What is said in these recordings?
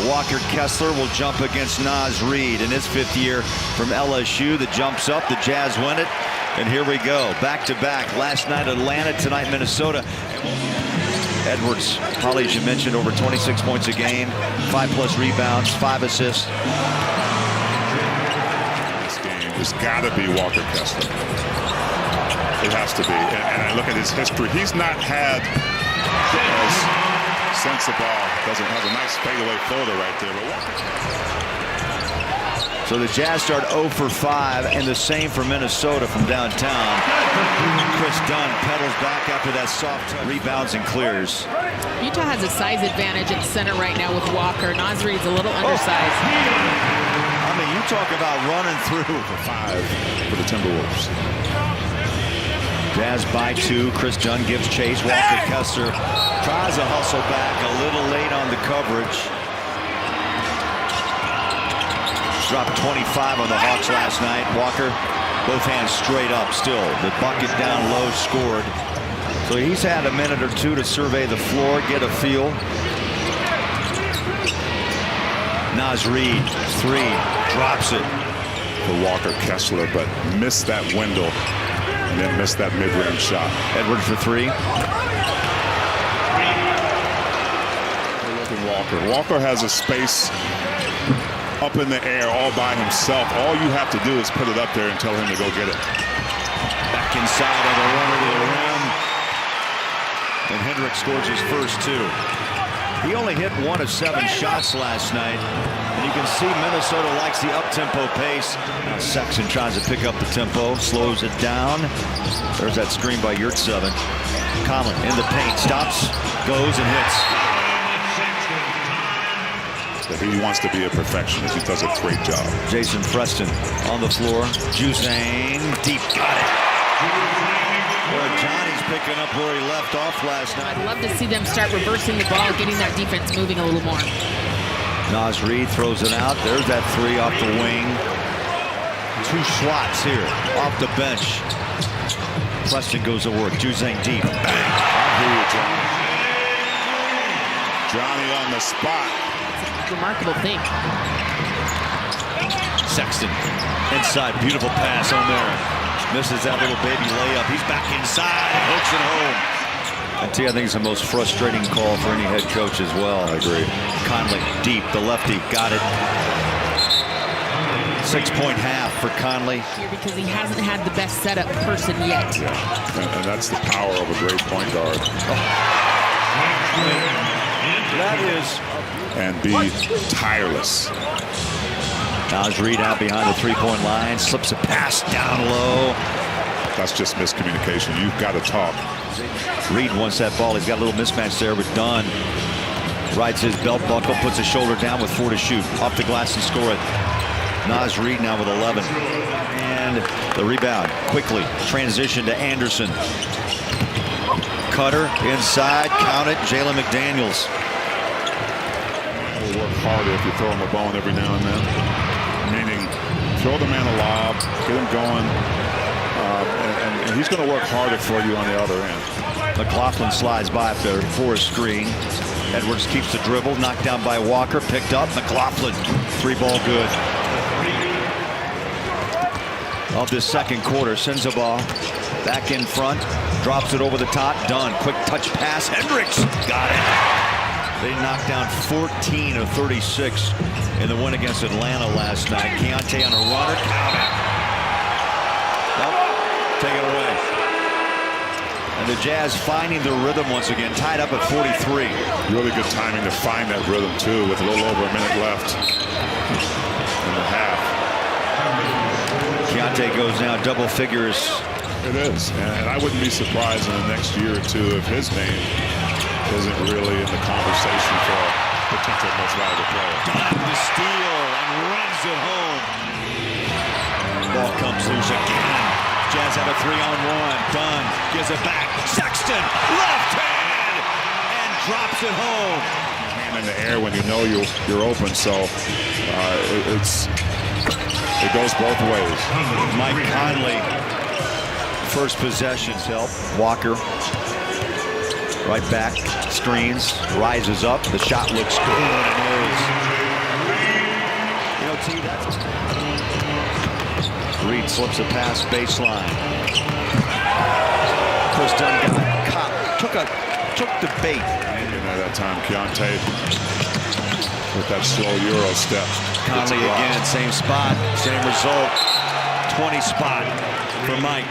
Walker Kessler will jump against Naz Reid in his 5th year from LSU. The jump's up, the Jazz win it, and here we go. Back-to-back. Last night Atlanta, tonight Minnesota. Edwards, probably as you mentioned, over 26 points a game, 5+ rebounds, 5 assists. This game has got to be Walker Kessler. It has to be. And I look at his history. He's not had since the ball doesn't have a nice fadeaway floater right there. But so the Jazz start 0 for 5, and the same for Minnesota from downtown. Chris Dunn pedals back after that soft touch. Rebounds and clears. Utah has a size advantage at center right now with Walker. Naz Reid's a little undersized. I mean, you talk about running through. For 5 for the Timberwolves. Jazz by 2. Chris Dunn gives chase. Walker Kessler tries to hustle back a little late on the coverage. Dropped 25 on the Hawks last night. Walker, both hands straight up still. The bucket down low, scored. So he's had a minute or two to survey the floor, get a feel. Naz Reid, 3, drops it. For Walker Kessler, but missed that window. And then missed that mid-range shot. Edwards for 3. Look at Walker. Walker has a space up in the air all by himself. All you have to do is put it up there and tell him to go get it. Back inside on the runner to the rim. And Hendricks scores his first 2. He only hit 1 of 7 shots last night. And you can see Minnesota likes the up-tempo pace. Now Sexton tries to pick up the tempo, slows it down. There's that screen by Yurtseven. Conley in the paint, stops, goes, and hits. He wants to be a perfectionist. He does a great job. Jason Preston on the floor. Juzang, deep, got it. Well, Johnny's picking up where he left off last night. I'd love to see them start reversing the ball, getting that defense moving a little more. Naz Reid throws it out. There's that 3 off the wing. 2 swats here off the bench. Preston goes to work. Juzang deep. Bang. I hear you, Johnny. Johnny on the spot. It's a remarkable thing. Sexton inside. Beautiful pass on there. Misses that little baby layup. He's back inside. Hooks it home. I think it's the most frustrating call for any head coach as well. I agree. Conley deep, the lefty, got it. 6-point half for Conley. Because he hasn't had the best setup person yet. Yeah, and that's the power of a great point guard. That is. And be tireless. Naz Reid out behind the 3-point line, slips a pass down low. That's just miscommunication. You've got to talk. Reid wants that ball. He's got a little mismatch there with Dunn. Rides his belt buckle, puts his shoulder down with 4 to shoot. Off the glass and score it. Naz Reid now with 11. And the rebound quickly. Transition to Anderson. Cutter inside. Count it. Jalen McDaniels. Will work harder if you throw him a bone every now and then. Meaning, throw the man a lob, get him going. And he's going to work harder for you on the other end. McLaughlin slides by up there for a screen. Edwards keeps the dribble, knocked down by Walker, picked up. McLaughlin, 3-ball good. Of this second quarter, sends the ball back in front, drops it over the top. Dunn, quick touch pass. Hendricks got it. They knocked down 14 of 36 in the win against Atlanta last night. Keontae on a runner, count it. Take it away. And the Jazz finding their rhythm once again, tied up at 43. Really good timing to find that rhythm, too, with a little over a minute left in the half. Keontae goes now double figures. It is. And I wouldn't be surprised in the next year or two if his name isn't really in the conversation for potential most valuable player. Dunn the steal and runs it home. Ball comes loose again. Jazz have a 3-on-1. Dunn gives it back. Sexton, left hand, and drops it home. Hand in the air when you know you're open, so it goes both ways. Mike Conley, first possessions help. Walker Right back, screens, rises up. The shot looks good and it is. You know, T, that's... Reed slips a pass baseline. Chris Dunn got caught, took the bait. And at that time, Keontae with that slow Euro step. Conley again, same spot, same result. 20 spot for Mike.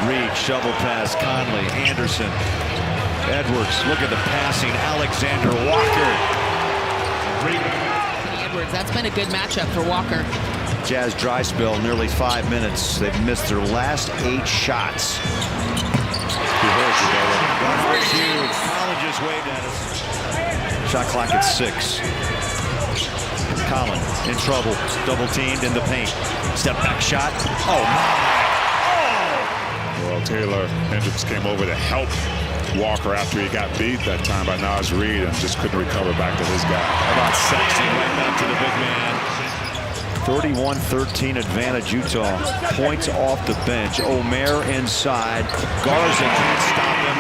Reed, shovel pass, Conley, Anderson, Edwards. Look at the passing, Alexander Walker. Edwards, that's been a good matchup for Walker. Jazz dry spell, nearly 5 minutes. They've missed their last 8 shots. Huge. Collin just waved at us. Shot clock at 6. Collin in trouble, double teamed in the paint. Step back shot. Oh my! Well, Taylor Hendricks came over to help Walker after he got beat that time by Naz Reid and just couldn't recover back to his guy. How about Sexton right back to the big man? 31-13 advantage Utah. Points off the bench. Omer inside. Garza can't stop him.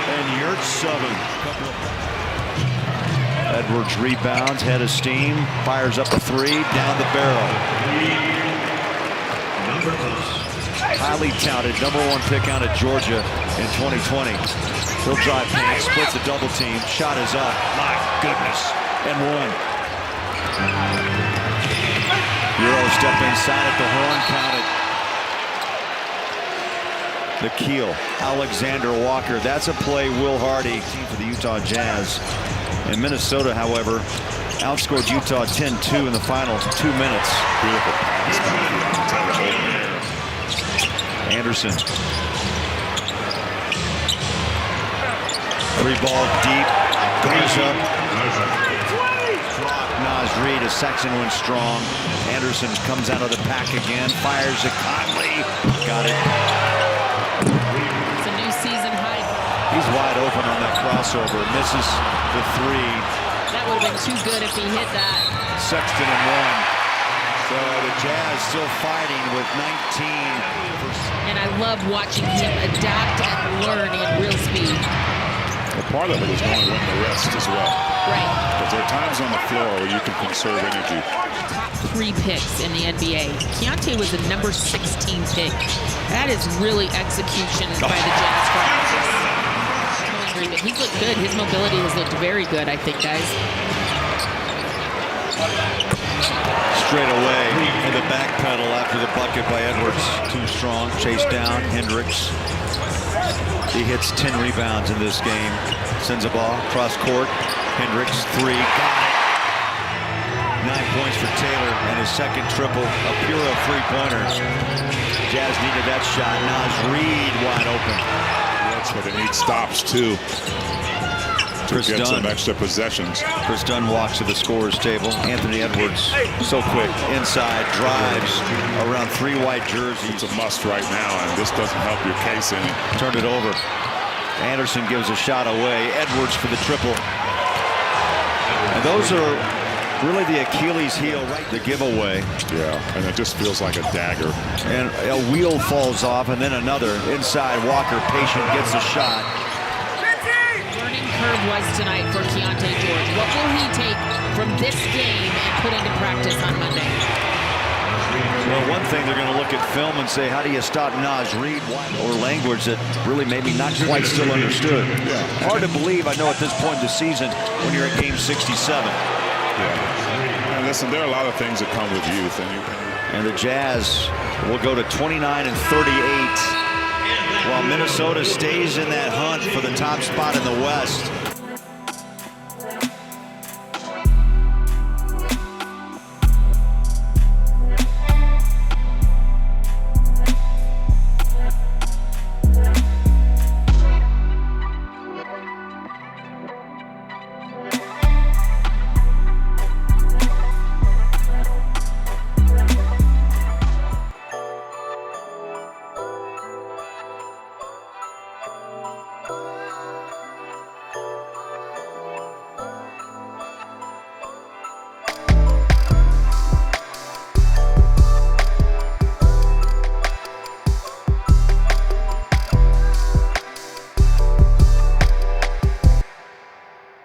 And Yurt's subbing. Edwards rebounds, head of steam, fires up a 3, down the barrel. Highly touted, #1 pick out of Georgia in 2020. He'll drive paint, splits a double team, shot is up. My goodness, and 1. Euro step inside at the horn, counted. The keel, Alexander Walker. That's a play Will Hardy for the Utah Jazz. And Minnesota, however, outscored Utah 10-2 in the final 2 minutes. Beautiful pass. Anderson. 3 ball deep. Garza. Naz Reid, a Sexton went strong. Anderson comes out of the pack again. Fires at Conley. Got it. It's a new season high. He's wide open on that crossover. Misses the 3. That would have been too good if he hit that. Sexton and 1. So the Jazz still fighting with 19. And I love watching him adapt and learn in real speed. Well, part of it is knowing when to rest as well. Right. Because there are times on the floor where you can conserve energy. Top 3 picks in the NBA. Keontae was a number 16 pick. That is really execution by the Jazz front office. He's looked good. His mobility has looked very good, I think, guys. Straight away in the back pedal after the bucket by Edwards. Too strong. Chase down. Hendricks. He hits 10 rebounds in this game. Sends a ball cross court. Hendricks 3. Got it. 9 points for Taylor and his second triple. A pure 3-pointer. Jazz needed that shot. Naz Reid wide open. That's what they need, stops too. To get some extra possessions. Chris Dunn walks to the scorer's table. Anthony Edwards, so quick, inside, drives around 3 white jerseys. It's a must right now, and this doesn't help your case any. Turned it over. Anderson gives a shot away. Edwards for the triple. And those are really the Achilles heel, right? The giveaway. Yeah, and it just feels like a dagger. And a wheel falls off, and then another inside. Walker, patient, gets a shot. Curve was tonight for Keontae George. What will he take from this game and put into practice on Monday? Well, one thing, they're going to look at film and say, how do you stop Naz Reid? Or language that really maybe not quite still understood. Hard to believe, I know, at this point in the season when you're at game 67. Yeah. And listen, there are a lot of things that come with youth. And the Jazz will go to 29-38. While Minnesota stays in that hunt for the top spot in the West.